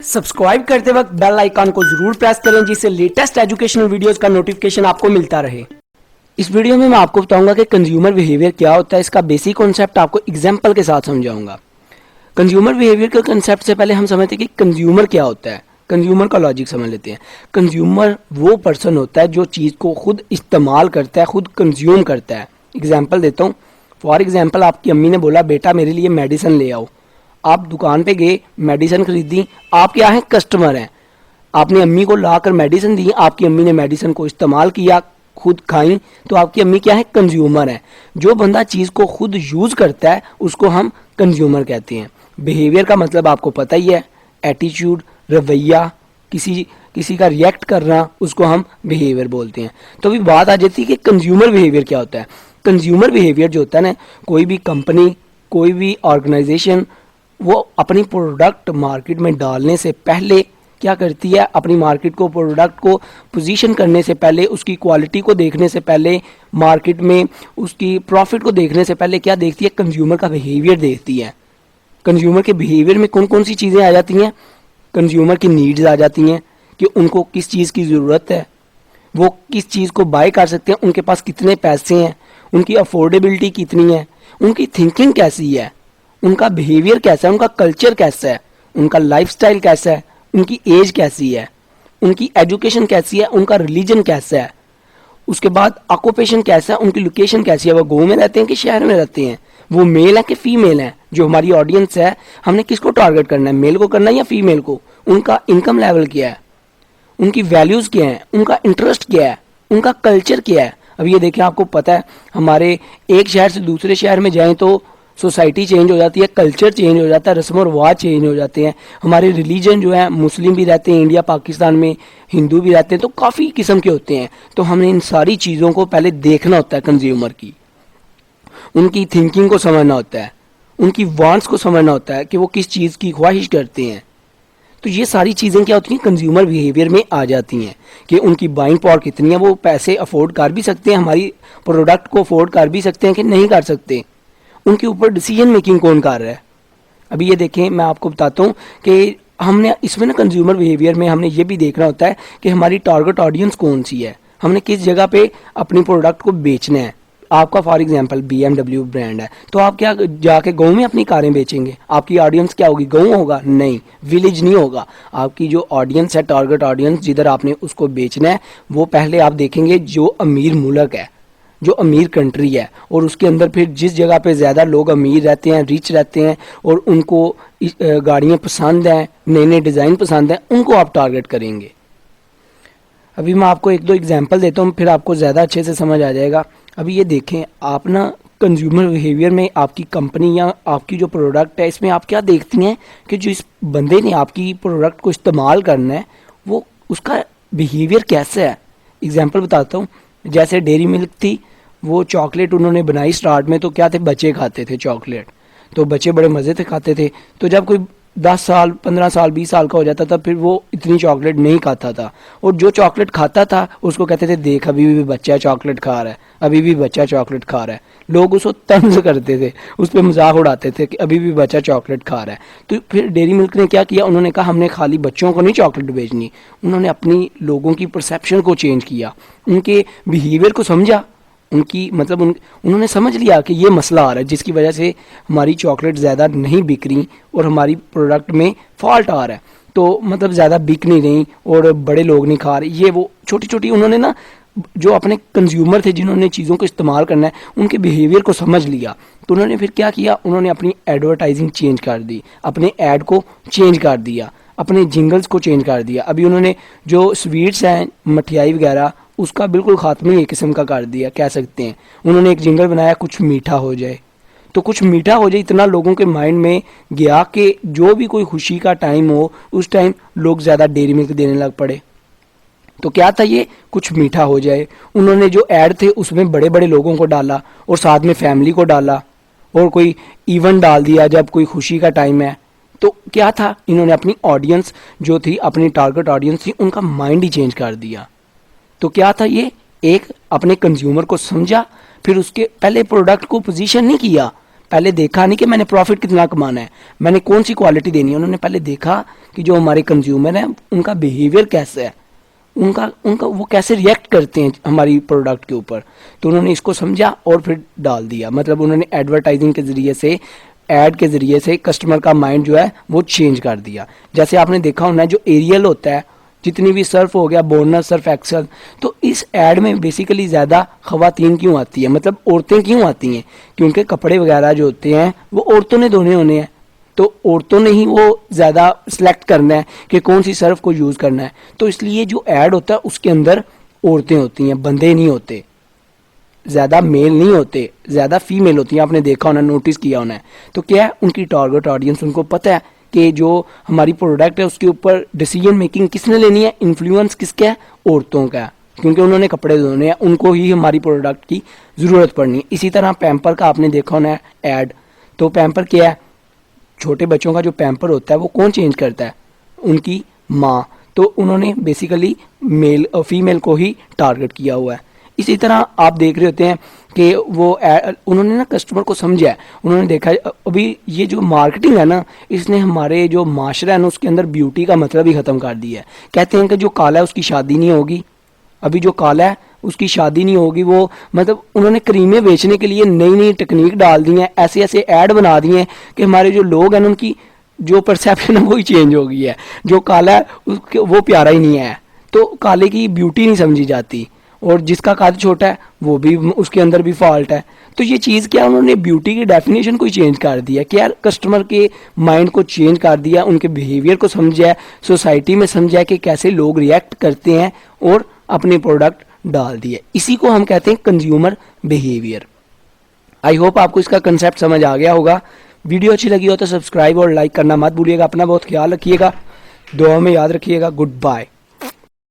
Subscribe करते वक्त bell icon को जरूर प्रेस करें जिससे लेटेस्ट एजुकेशनल वीडियोस का नोटिफिकेशन आपको मिलता रहे। इस वीडियो में मैं आपको बताऊंगा कि कंज्यूमर बिहेवियर क्या होता है। इसका बेसिक कॉन्सेप्ट आपको एग्जांपल के साथ समझाऊंगा। कंज्यूमर बिहेवियर के कॉन्सेप्ट से पहले हम समझते हैं कि कंज्यूमर क्या होता है। कंज्यूमर का लॉजिक समझ लेते हैं। कंज्यूमर वो पर्सन होता है जो चीज़ को खुद इस्तेमाल करता है, खुद कंज्यूम करता है। एग्जाम्पल देता हूँ। फॉर एग्जाम्पल, आपकी अम्मी ने बोला बेटा मेरे लिए मेडिसिन ले आओ। आप दुकान पे गए, मेडिसिन खरीदी, आप क्या हैं, कस्टमर हैं। आपने अम्मी को लाकर मेडिसिन दी, आपकी अम्मी ने मेडिसिन को इस्तेमाल किया, खुद खाई, तो आपकी अम्मी क्या है, कंज्यूमर है। जो बंदा चीज़ को खुद यूज़ करता है उसको हम कंज्यूमर कहते हैं। बिहेवियर का मतलब आपको पता ही है, एटीट्यूड, रवैया, किसी का रिएक्ट करना, उसको हम बिहेवियर बोलते हैं। तो अभी बात आ जाती है कि कंज्यूमर बिहेवियर क्या होता है। कंज्यूमर बिहेवियर जो होता है ना, कोई भी कंपनी, कोई भी ऑर्गेनाइजेशन वो अपनी प्रोडक्ट मार्केट में डालने से पहले क्या करती है, अपनी मार्केट को, प्रोडक्ट को पोजीशन करने से पहले, उसकी क्वालिटी को देखने से पहले, मार्केट में उसकी प्रॉफिट को देखने से पहले क्या देखती है, कंज्यूमर का बिहेवियर देखती है। कंज्यूमर के बिहेवियर में कौन कौन सी चीज़ें आ जाती हैं, कंज्यूमर की नीड्स आ जाती हैं कि उनको किस चीज़ की ज़रूरत है, वो किस चीज़ को बाय कर सकते हैं, उनके पास कितने पैसे हैं, उनकी अफोर्डेबिलिटी कितनी है, उनकी थिंकिंग कैसी है, उनका बिहेवियर कैसा है, उनका कल्चर कैसा है, उनका लाइफस्टाइल कैसा है, उनकी एज कैसी है, उनकी एजुकेशन कैसी है, उनका रिलीजन कैसा है, उसके बाद ऑक्यूपेशन कैसा है, उनकी लोकेशन कैसी है, वो गाँव में रहते हैं कि शहर में रहते हैं, वो मेल है कि फीमेल है। जो हमारी ऑडियंस है, हमने किसको टारगेट करना है, मेल को करना है या फीमेल को, उनका इनकम लेवल क्या है, उनकी वैल्यूज़ क्या है, उनका इंटरेस्ट क्या है, उनका कल्चर क्या है। अब ये देखें, आपको पता है हमारे एक शहर से दूसरे शहर में जाएं तो सोसाइटी चेंज हो जाती है, कल्चर चेंज हो जाता है, रस्म और रिवाज चेंज हो जाते हैं। हमारे रिलीजन जो है, मुस्लिम भी रहते हैं इंडिया पाकिस्तान में, हिंदू भी रहते हैं, तो काफ़ी किस्म के होते हैं। तो हमने इन सारी चीज़ों को पहले देखना होता है। कंज्यूमर की उनकी थिंकिंग को समझना होता है, उनकी वांट्स को समझना होता है कि वो किस चीज़ की ख्वाहिश करते हैं। तो ये सारी चीज़ें क्या होती हैं, कंज्यूमर बिहेवियर में आ जाती हैं कि उनकी बाइंग पावर कितनी है, वो पैसे अफोर्ड कर भी सकते हैं, हमारी प्रोडक्ट को अफोर्ड कर भी सकते हैं कि नहीं कर सकते, उनके ऊपर डिसीजन मेकिंग कौन कर रहा है। अभी ये देखें, मैं आपको बताता हूँ कि हमने इसमें ना कंज्यूमर बिहेवियर में हमने ये भी देखना होता है कि हमारी टारगेट ऑडियंस कौन सी है, हमने किस जगह पे अपनी प्रोडक्ट को बेचना है। आपका फॉर एग्जांपल BMW ब्रांड है, तो आप क्या जाके गांव में अपनी कारें बेचेंगे? आपकी ऑडियंस क्या होगी, गांव होगा? नहीं, विलेज नहीं होगा। आपकी जो ऑडियंस है, टारगेट ऑडियंस जिधर आपने उसको बेचना है, वो पहले आप देखेंगे जो अमीर मुल्क है, जो अमीर कंट्री है, और उसके अंदर फिर जिस जगह पे ज़्यादा लोग अमीर रहते हैं, रिच रहते हैं, और उनको गाड़ियाँ पसंद हैं, नए नए डिज़ाइन पसंद हैं, उनको आप टारगेट करेंगे। अभी मैं आपको एक दो एग्जांपल देता हूँ, फिर आपको ज़्यादा अच्छे से समझ आ जाएगा। अभी ये देखें, आप ना कंज्यूमर बिहेवियर में आपकी कंपनी या आपकी जो प्रोडक्ट है, इसमें आप क्या देखती हैं कि जो इस बंदे ने आपकी प्रोडक्ट को इस्तेमाल करना है, वो उसका बिहेवियर कैसा है। एग्जांपल बताता हूँ, जैसे डेयरी मिल्क थी, वो चॉकलेट उन्होंने बनाई स्टार्ट में, तो क्या थे, बच्चे खाते थे चॉकलेट, तो बच्चे बड़े मज़े से खाते थे। तो जब कोई 10 साल, 15 साल, 20 साल का हो जाता था, फिर वो इतनी चॉकलेट नहीं खाता था, और जो चॉकलेट खाता था उसको कहते थे देख अभी भी बच्चा चॉकलेट खा रहा है, अभी भी बच्चा चॉकलेट खा रहा है। लोग उसको तंज करते थे, उस पर मजाक उड़ाते थे कि अभी भी बच्चा चॉकलेट खा रहा है। तो फिर डेयरी मिल्क ने क्या किया, उन्होंने कहा हमने खाली बच्चों को नहीं चॉकलेट बेचनी, उन्होंने अपनी लोगों की परसेप्शन को चेंज किया, उनके बिहेवियर को समझा, उनकी मतलब उन्होंने समझ लिया कि ये मसला आ रहा है जिसकी वजह से हमारी चॉकलेट ज़्यादा नहीं बिक रही और हमारी प्रोडक्ट में फॉल्ट आ रहा है, तो मतलब ज़्यादा बिक नहीं रही और बड़े लोग नहीं खा रहे। ये वो छोटी छोटी उन्होंने ना, जो अपने कंज्यूमर थे जिन्होंने चीज़ों को इस्तेमाल करना है, उनके बिहेवियर को समझ लिया। तो उन्होंने फिर क्या किया, उन्होंने अपनी एडवर्टाइजिंग चेंज कर दी, अपने ऐड को चेंज कर दिया, अपने जिंगल्स को चेंज कर दिया। अभी उन्होंने जो स्वीट्स हैं, मठियाई वगैरह, उसका बिल्कुल खात्मा ही एक किस्म का कर दिया, कह सकते हैं। उन्होंने एक जिंगल बनाया, कुछ मीठा हो जाए, तो कुछ मीठा हो जाए, इतना लोगों के माइंड में गया कि जो भी कोई खुशी का टाइम हो, उस टाइम लोग ज़्यादा डेयरी मिल्क देने लग पड़े। तो क्या था ये, कुछ मीठा हो जाए। उन्होंने जो ऐड थे उसमें बड़े बड़े लोगों को डाला और साथ में फैमिली को डाला, और कोई इवेंट डाल दिया जब कोई खुशी का टाइम है। तो क्या था, इन्होंने अपनी ऑडियंस जो थी, अपनी टारगेट ऑडियंस थी, उनका माइंड ही चेंज कर दिया। तो क्या था ये, एक अपने कंज्यूमर को समझा, फिर उसके पहले प्रोडक्ट को पोजीशन नहीं किया, پہلے دیکھا نہیں کہ میں نے پروفٹ کتنا کمانا ہے, میں نے کون سی کوالٹی دینی ہے. انہوں نے پہلے دیکھا کہ جو ہمارے کنزیومر ہیں ان کا بیہیویئر کیسا ہے, ان کا وہ کیسے ریئیکٹ کرتے ہیں ہماری پروڈکٹ کے اوپر. تو انہوں نے اس کو سمجھا اور پھر ڈال دیا. مطلب انہوں نے ایڈورٹائزنگ کے ذریعے سے, ایڈ کے ذریعے سے کسٹمر کا مائنڈ جو ہے وہ چینج کر دیا. جیسے آپ نے دیکھا ہونا ہے جو ایریل ہوتا ہے, جتنی بھی سرف ہو گیا, بورنر, سرف ایکسل, تو اس ایڈ میں بیسیکلی زیادہ خواتین کیوں آتی ہیں, مطلب عورتیں کیوں آتی ہیں, کیونکہ کپڑے وغیرہ جو ہوتے ہیں وہ عورتوں نے دھونے ہونے ہیں, تو عورتوں نے ہی وہ زیادہ سلیکٹ کرنا ہے کہ کون سی سرف کو یوز کرنا ہے. تو اس لیے جو ایڈ ہوتا ہے اس کے اندر عورتیں ہوتی ہیں, بندے نہیں ہوتے, زیادہ میل نہیں ہوتے, زیادہ فیمیل ہوتی ہیں. آپ نے دیکھا ہونا, نوٹس کیا ہونا ہے. تو کیا ہے, ان کی ٹارگٹ آڈینس, ان کو پتہ ہے کہ جو ہماری پروڈکٹ ہے اس کے اوپر ڈیسیجن میکنگ کس نے لینی ہے, انفلوئنس کس کا ہے, عورتوں کا ہے, کیونکہ انہوں نے کپڑے دھونے ہیں, ان کو ہی ہماری پروڈکٹ کی ضرورت پڑنی ہے. اسی طرح پیمپر کا آپ نے دیکھا ہونا ہے ایڈ. تو پیمپر کیا ہے, چھوٹے بچوں کا جو پیمپر ہوتا ہے وہ کون چینج کرتا ہے, ان کی ماں. تو انہوں نے بیسیکلی فیمیل کو ہی ٹارگٹ کیا ہوا ہے. اسی طرح آپ دیکھ رہے ہوتے ہیں کہ وہ انہوں نے نا کسٹمر کو سمجھا ہے. انہوں نے دیکھا ابھی یہ جو مارکیٹنگ ہے نا, اس نے ہمارے جو معاشرہ ہے نا اس کے اندر بیوٹی کا مطلب ہی ختم کر دیا ہے. کہتے ہیں کہ جو کالا ہے اس کی شادی نہیں ہوگی, ابھی جو کالا ہے اس کی شادی نہیں ہوگی. وہ مطلب انہوں نے کریمیں بیچنے کے لیے نئی نئی ٹیکنیک ڈال دی ہیں, ایسے ایسے ایڈ بنا دیے ہیں کہ ہمارے جو لوگ ہیں ان کی جو پرسیپشن ہے وہی چینج ہو گئی ہے. جو کالا ہے وہ پیارا ہی نہیں ہے, تو کالے کی بیوٹی نہیں سمجھی جاتی, اور جس کا قد چھوٹا ہے وہ بھی اس کے اندر بھی فالٹ ہے. تو یہ چیز کیا, انہوں نے بیوٹی کی ڈیفینیشن کو چینج کر دیا, کیا کسٹمر کے مائنڈ کو چینج کر دیا, ان کے بیہیویئر کو سمجھا ہے, سوسائٹی میں سمجھا ہے کہ کیسے لوگ ریئیکٹ کرتے ہیں, اور اپنے پروڈکٹ ڈال دیے. اسی کو ہم کہتے ہیں کنزیومر بیہیویئر. آئی ہوپ آپ کو اس کا کنسیپٹ سمجھ آ گیا ہوگا. ویڈیو اچھی لگی ہو تو سبسکرائب اور لائک کرنا مت بھولیے گا. اپنا بہت خیال رکھیے گا, دعا میں یاد رکھیے گا. Good bye.